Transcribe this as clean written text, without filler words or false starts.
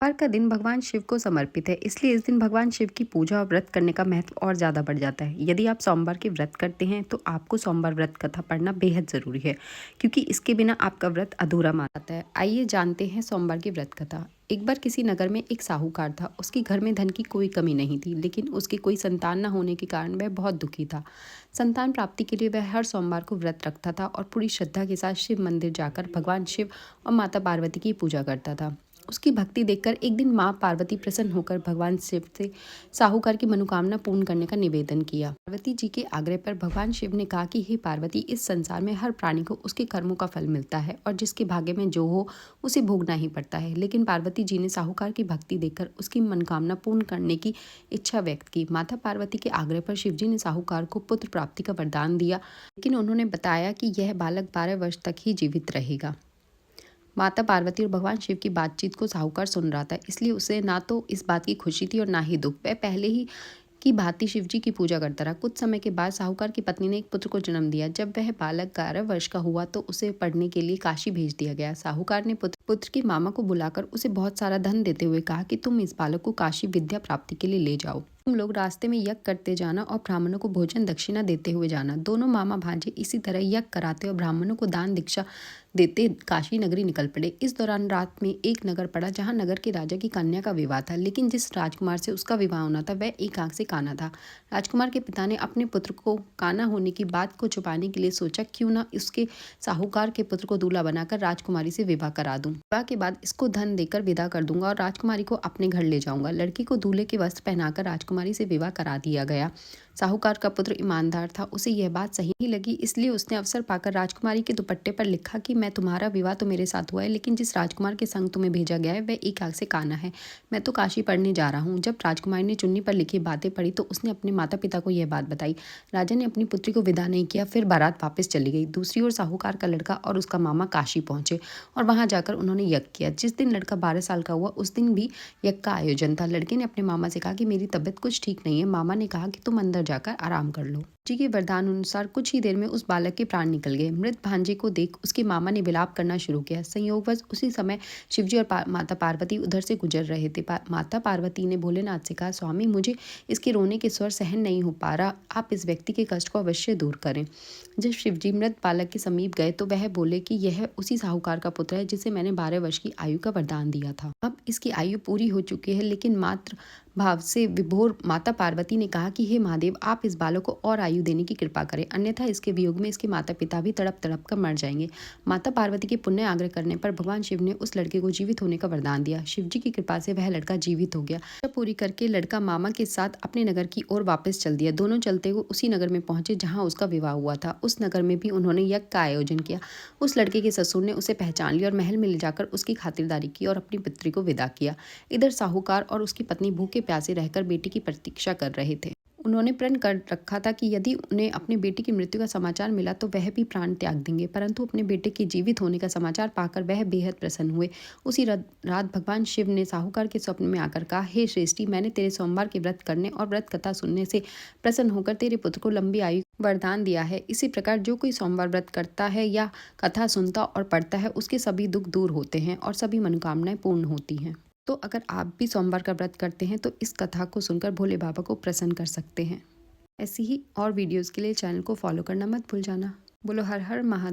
सोमवार का दिन भगवान शिव को समर्पित है, इसलिए इस दिन भगवान शिव की पूजा और व्रत करने का महत्व और ज़्यादा बढ़ जाता है। यदि आप सोमवार के व्रत करते हैं तो आपको सोमवार व्रत कथा पढ़ना बेहद ज़रूरी है, क्योंकि इसके बिना आपका व्रत अधूरा माना जाता है। आइए जानते हैं सोमवार की व्रत कथा। एक बार किसी नगर में एक साहूकार था। उसके घर में धन की कोई कमी नहीं थी, लेकिन उसकी कोई संतान न होने के कारण वह बहुत दुखी था। संतान प्राप्ति के लिए वह हर सोमवार को व्रत रखता था और पूरी श्रद्धा के साथ शिव मंदिर जाकर भगवान शिव और माता पार्वती की पूजा करता था। उसकी भक्ति देखकर एक दिन माँ पार्वती प्रसन्न होकर भगवान शिव से साहूकार की मनोकामना पूर्ण करने का निवेदन किया। पार्वती जी के आग्रह पर भगवान शिव ने कहा कि हे पार्वती, इस संसार में हर प्राणी को उसके कर्मों का फल मिलता है और जिसके भाग्य में जो हो उसे भोगना ही पड़ता है। लेकिन पार्वती जी ने साहूकार की भक्ति देखकर उसकी मनोकामना पूर्ण करने की इच्छा व्यक्त की। माता पार्वती के आग्रह पर शिव जी ने साहूकार को पुत्र प्राप्ति का वरदान दिया, लेकिन उन्होंने बताया कि यह बालक 12 वर्ष तक ही जीवित रहेगा। माता पार्वती और भगवान शिव की बातचीत को साहूकार सुन रहा था, इसलिए उसे ना तो इस बात की खुशी थी और ना ही दुख। वह पहले ही की भांति शिव जी की पूजा करता रहा। कुछ समय के बाद साहूकार की पत्नी ने एक पुत्र को जन्म दिया। जब वह बालक 11 वर्ष का हुआ तो उसे पढ़ने के लिए काशी भेज दिया गया। साहूकार ने पुत्र की मामा को बुलाकर उसे बहुत सारा धन देते हुए कहा कि तुम इस बालक को काशी विद्या प्राप्ति के लिए ले जाओ। तुम लोग रास्ते में यज्ञ करते जाना और ब्राह्मणों को भोजन दक्षिणा देते हुए जाना। दोनों मामा भांजे इसी तरह यज्ञ कराते और ब्राह्मणों को दान दीक्षा देते काशी नगरी निकल पड़े। इस दौरान रात में एक नगर पड़ा जहां नगर के राजा की कन्या का विवाह था, लेकिन जिस राजकुमार से उसका विवाह होना था वह एक आंख से काना था। राजकुमार के पिता ने अपने पुत्र को काना होने की बात को छुपाने के लिए सोचा, क्यों ना उसके साहूकार के पुत्र को दूल्हा बनाकर राजकुमारी से विवाह करा दूं। विवाह के बाद इसको धन देकर विदा कर दूंगा और राजकुमारी को अपने घर ले जाऊंगा। लड़की को दूल्हे के वस्त्र पहनाकर राजकुमारी से विवाह करा दिया गया। साहूकार का पुत्र ईमानदार था, उसे यह बात सही नहीं लगी, इसलिए उसने अवसर पाकर राजकुमारी के दुपट्टे पर लिखा कि मैं तुम्हारा विवाह तो मेरे साथ हुआ है, लेकिन जिस राजकुमार के संग तुम्हें भेजा गया है वह एक आंख से काना है। मैं तो काशी पढ़ने जा रहा हूँ। जब राजकुमारी ने चुन्नी पर लिखी बातें पढ़ी तो उसने अपने माता पिता को यह बात बताई। राजा ने अपनी पुत्री को विदा नहीं किया, फिर बारात वापस चली गई। दूसरी ओर साहूकार का लड़का और उसका मामा काशी पहुंचे और वहां जाकर उन्होंने यज्ञ किया। जिस दिन लड़का 12 साल का हुआ उस दिन भी यज्ञ का आयोजन था। लड़के ने अपने मामा से कहा कि मेरी तबीयत कुछ ठीक नहीं है। मामा ने कहा कि तुम अंदर जाकर आराम कर लो। जी के वरदान अनुसार कुछ ही देर में उस बालक के प्राण निकल गए। मृत भांजे को देख उसके मामा ने विलाप करना शुरू किया। संयोगवश उसी समय शिवजी और माता पार्वती उधर से गुजर रहे थे। माता पार्वती ने भोलेनाथ से कहा, स्वामी, मुझे इसके रोने के स्वर सहन नहीं हो पा रहा, आप इस व्यक्ति के कष्ट को अवश्य दूर करें। जब शिवजी मृत बालक के समीप गए तो वह बोले कि यह उसी साहूकार का पुत्र है जिसे मैंने 12 वर्ष की आयु का वरदान दिया था। अब इसकी आयु पूरी हो चुकी है, लेकिन मात्र भाव से विभोर माता पार्वती ने कहा कि हे महादेव, आप इस बालक को और आयु देने की कृपा करें, अन्यथा इसके वियोग में इसके माता पिता भी तड़प तड़प कर मर जाएंगे। माता पार्वती के पुण्य आग्रह करने पर भगवान शिव ने उस लड़के को जीवित होने का वरदान दिया। शिव जी की कृपा से वह लड़का जीवित हो गया। तब पूरी करके लड़का मामा के साथ अपने नगर की ओर वापस चल दिया। दोनों चलते हुए उसी नगर में पहुंचे जहाँ उसका विवाह हुआ था। उस नगर में भी उन्होंने यज्ञ का आयोजन किया। उस लड़के के ससुर ने उसे पहचान लिया और महल में ले जाकर उसकी खातिरदारी की और अपनी पुत्री को विदा किया। इधर साहूकार और उसकी पत्नी भूखे प्यासे रहकर बेटी की प्रतीक्षा कर रहे थे। उन्होंने प्रण कर रखा था कि यदि उन्हें अपने बेटे की मृत्यु का समाचार मिला तो वह भी प्राण त्याग देंगे, परंतु अपने बेटे के जीवित होने का समाचार पाकर वह बेहद प्रसन्न हुए। उसी रात भगवान शिव ने साहूकार के स्वप्न में आकर कहा, हे श्रेष्ठी, मैंने तेरे सोमवार के व्रत करने और व्रत कथा सुनने से प्रसन्न होकर तेरे पुत्र को लंबी आयु वरदान दिया है। इसी प्रकार जो कोई सोमवार व्रत करता है या कथा सुनता और पढ़ता है उसके सभी दुख दूर होते हैं और सभी मनोकामनाएं पूर्ण होती हैं। तो अगर आप भी सोमवार का व्रत करते हैं तो इस कथा को सुनकर भोले बाबा को प्रसन्न कर सकते हैं। ऐसी ही और वीडियोस के लिए चैनल को फॉलो करना मत भूल जाना। बोलो हर हर महादेव।